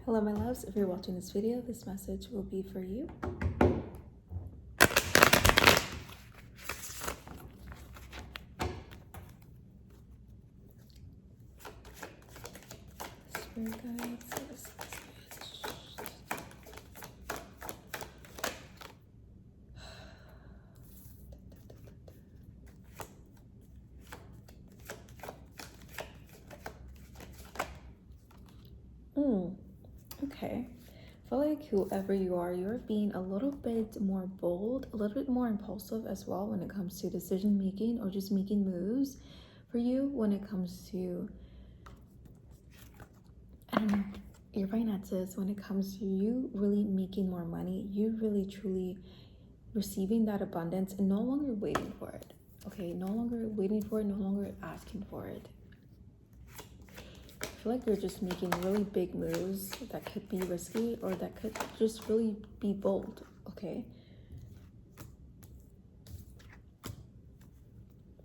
Hello my loves, if you're watching this video, this message will be for you. Spirit guides, this message. Okay. I feel like whoever you are, you're being a little bit more bold, a little bit more impulsive as well when it comes to decision making or just making moves for you when it comes to, I don't know, your finances, when it comes to you really making more money, you really truly receiving that abundance and no longer waiting for it. Okay, no longer waiting for it, no longer asking for it. I feel like you're just making really big moves that could be risky or that could just really be bold, okay?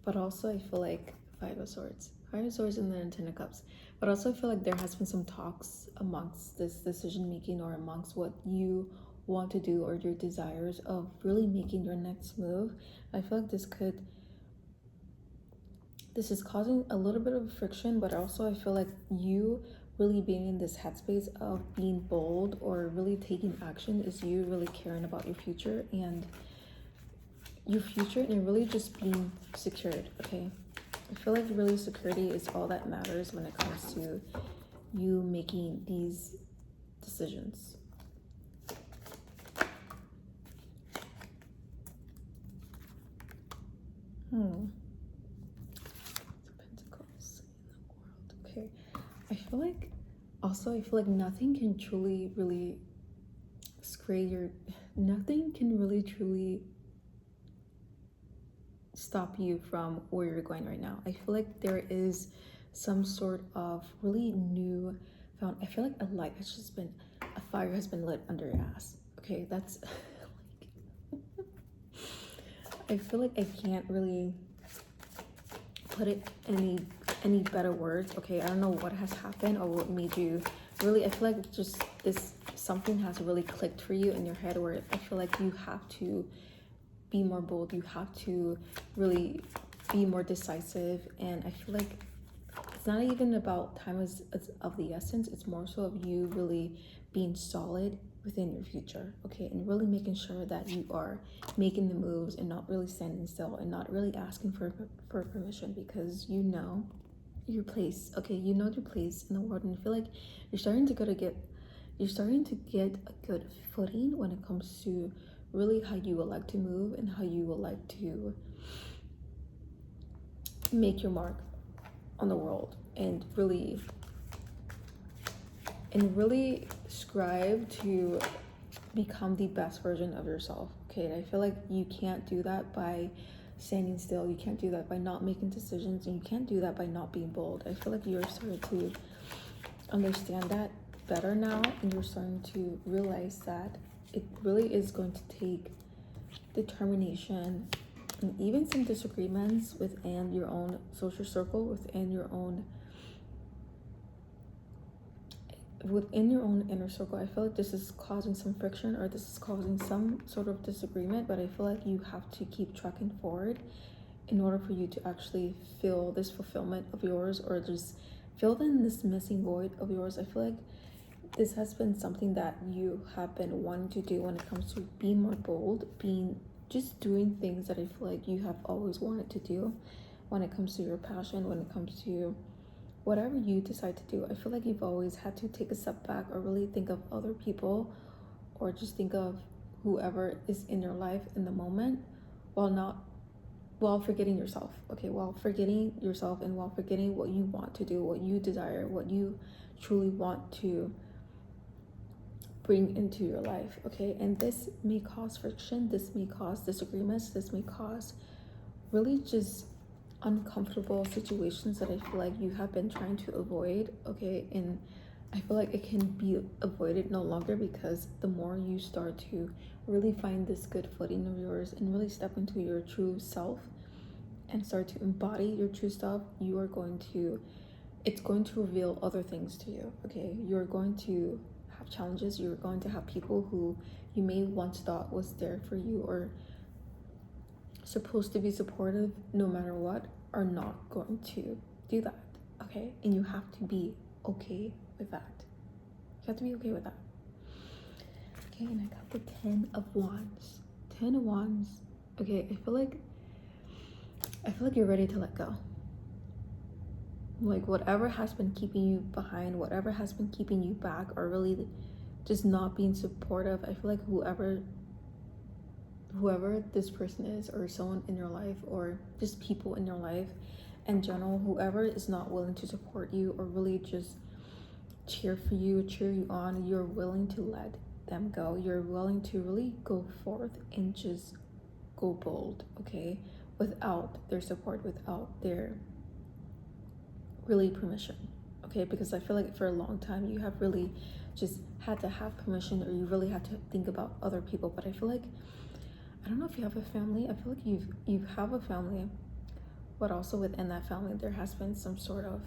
But also I feel like Five of Swords and then Ten of Cups. But also I feel like there has been some talks amongst this decision making or amongst what you want to do or your desires of really making your next move. I feel like this is causing a little bit of friction, but also I feel like you really being in this headspace of being bold or really taking action is you really caring about your future and really just being secured, okay? I feel like really security is all that matters when it comes to you making these decisions. Pentacles in the world. Okay. I feel like nothing can truly really nothing can really truly stop you from where you're going right now. I feel like there is some sort of really new found. I feel like a fire has been lit under your ass. Okay, that's like I feel like I can't really put it any better words. Okay, I don't know what has happened or what made you really. I feel like just this something has really clicked for you in your head where I feel like you have to be more bold, you have to really be more decisive. And I feel like it's not even about time is of the essence, it's more so of you really being solid within your future, okay, and really making sure that you are making the moves and not really standing still and not really asking for permission, because you know your place, okay, you know your place in the world. And I feel like you're starting to get a good footing when it comes to really how you would like to move and how you would like to make your mark on the world and really strive to become the best version of yourself, okay? And I feel like you can't do that by standing still, you can't do that by not making decisions, and you can't do that by not being bold. I feel like you're starting to understand that better now, and you're starting to realize that it really is going to take determination and even some disagreements within your own social circle, within your own inner circle. I feel like this is causing some friction or this is causing some sort of disagreement, but I feel like you have to keep trucking forward in order for you to actually feel this fulfillment of yours, or just fill in this missing void of yours. I feel like this has been something that you have been wanting to do when it comes to being more bold, just doing things that I feel like you have always wanted to do when it comes to your passion, when it comes to whatever you decide to do. I feel like you've always had to take a step back or really think of other people or just think of whoever is in your life in the moment while forgetting yourself, okay? While forgetting yourself and while forgetting what you want to do, what you desire, what you truly want to bring into your life, okay? And this may cause friction, this may cause disagreements, this may cause really just uncomfortable situations that I feel like you have been trying to avoid, okay? And I feel like it can be avoided no longer, because the more you start to really find this good footing of yours and really step into your true self and start to embody your true self, it's going to reveal other things to you, okay? You're going to have challenges. You're going to have people who you may once thought was there for you or supposed to be supportive no matter what are not going to do that, okay? And you have to be okay with that. You have to be okay with that. Okay, and I got the 10 of Wands. 10 of Wands. Okay, I feel like you're ready to let go. Like whatever has been keeping you behind, whatever has been keeping you back, or really just not being supportive, I feel like whoever this person is, or someone in your life, or just people in your life in general, whoever is not willing to support you or really just cheer you on, you're willing to let them go. You're willing to really go forth and just go bold, okay, without their support, without their really permission, okay? Because I feel like for a long time you have really just had to have permission, or you really had to think about other people. But I feel like, I don't know if you have a family, I feel like you have a family, but also within that family there has been some sort of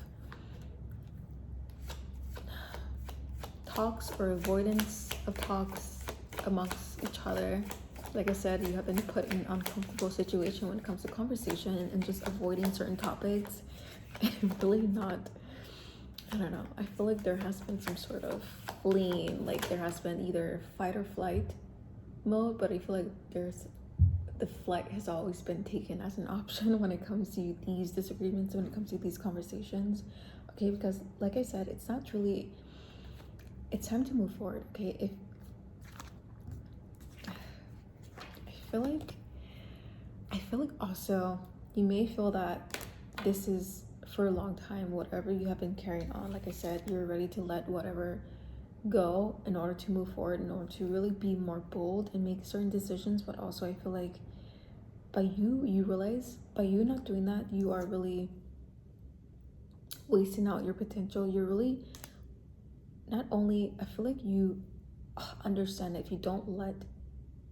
talks or avoidance of talks amongst each other. Like I said, you have been put in an uncomfortable situation when it comes to conversation and just avoiding certain topics and really not, I don't know, I feel like there has been some sort of fleeing, like there has been either fight or flight mode, but I feel like the flight has always been taken as an option when it comes to these disagreements, when it comes to these conversations, okay? Because like I said, it's time to move forward, okay? If I feel like also you may feel that this is for a long time, whatever you have been carrying on. Like I said, you're ready to let whatever go in order to move forward, in order to really be more bold and make certain decisions. But also I feel like you realize by you not doing that, you are really wasting out your potential. You're really, not only, I feel like you understand that if you don't let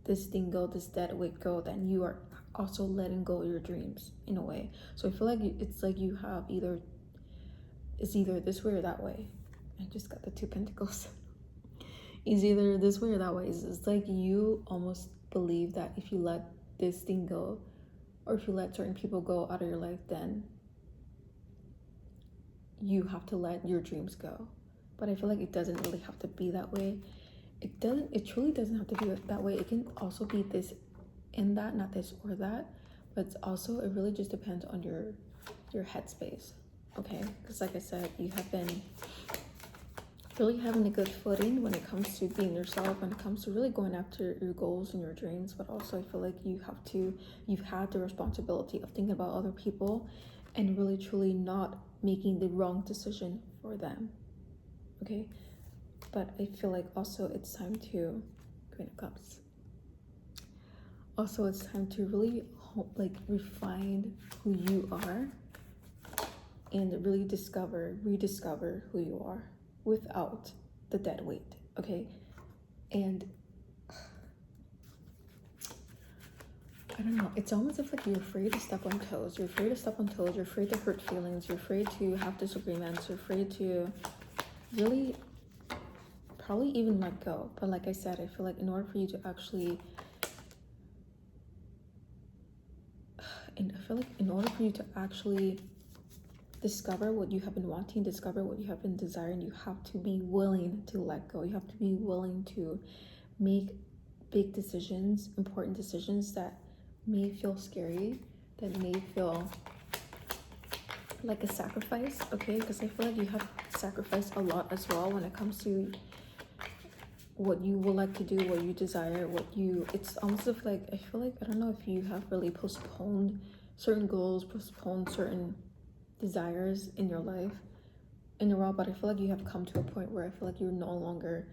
this thing go, this dead weight go, then you are also letting go of your dreams in a way. So I feel like it's like you have it's either this way or that way. I just got the 2 pentacles. It's either this way or that way. It's like you almost believe that if you let this thing go, or if you let certain people go out of your life, then you have to let your dreams go. But I feel like it doesn't really have to be that way. It truly doesn't have to be that way. It can also be this and that, not this or that, but it's also, it really just depends on your headspace, okay? Because like I said, you have been really having a good footing when it comes to being yourself, when it comes to really going after your goals and your dreams. But also I feel like you've had the responsibility of thinking about other people and really truly not making the wrong decision for them, okay? But I feel like also it's time to, Queen of Cups, also it's time to really refine who you are and really rediscover who you are without the dead weight, okay? And I don't know, it's almost as if like you're afraid to step on toes. You're afraid to step on toes. You're afraid to hurt feelings. You're afraid to have disagreements. You're afraid to really probably even let go. But like I said, I feel like in order for you to actually, discover what you have been wanting, discover what you have been desiring, you have to be willing to let go. You have to be willing to make big decisions, important decisions that may feel scary, that may feel like a sacrifice, okay? Because I feel like you have sacrificed a lot as well when it comes to what you would like to do, what you desire, it's almost as like, I feel like, I don't know if you have really postponed certain goals, postponed certain desires in your life in a while, but I feel like you have come to a point where I feel like you're no longer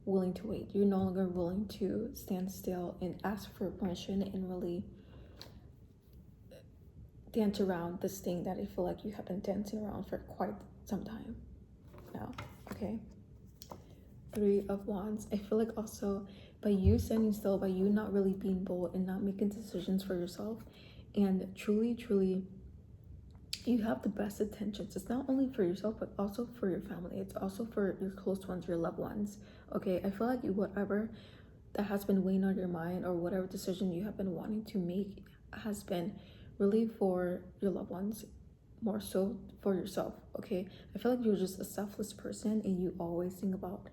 willing to wait. You're no longer willing to stand still and ask for permission and really dance around this thing that I feel like you have been dancing around for quite some time now, okay? 3 of Wands. I feel like also by you standing still, by you not really being bold and not making decisions for yourself and truly you have the best intentions. It's not only for yourself, but also for your family. It's also for your close ones, your loved ones. Okay, I feel like whatever that has been weighing on your mind, or whatever decision you have been wanting to make, has been really for your loved ones, more so for yourself. Okay, I feel like you're just a selfless person, and you always think about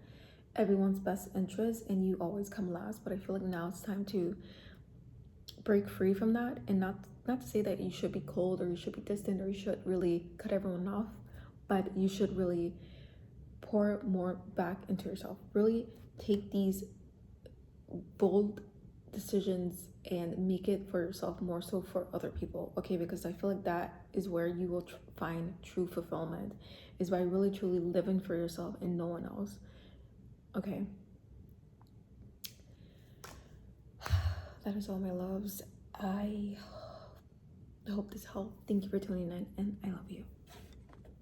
everyone's best interest, and you always come last. But I feel like now it's time to break free from that, and not to say that you should be cold, or you should be distant, or you should really cut everyone off, but you should really pour more back into yourself. Really take these bold decisions and make it for yourself more so for other people. Okay, because I feel like that is where you will find true fulfillment, is by really truly living for yourself and no one else. Okay, that is all, my loves. I hope this helped. Thank you for tuning in, and I love you.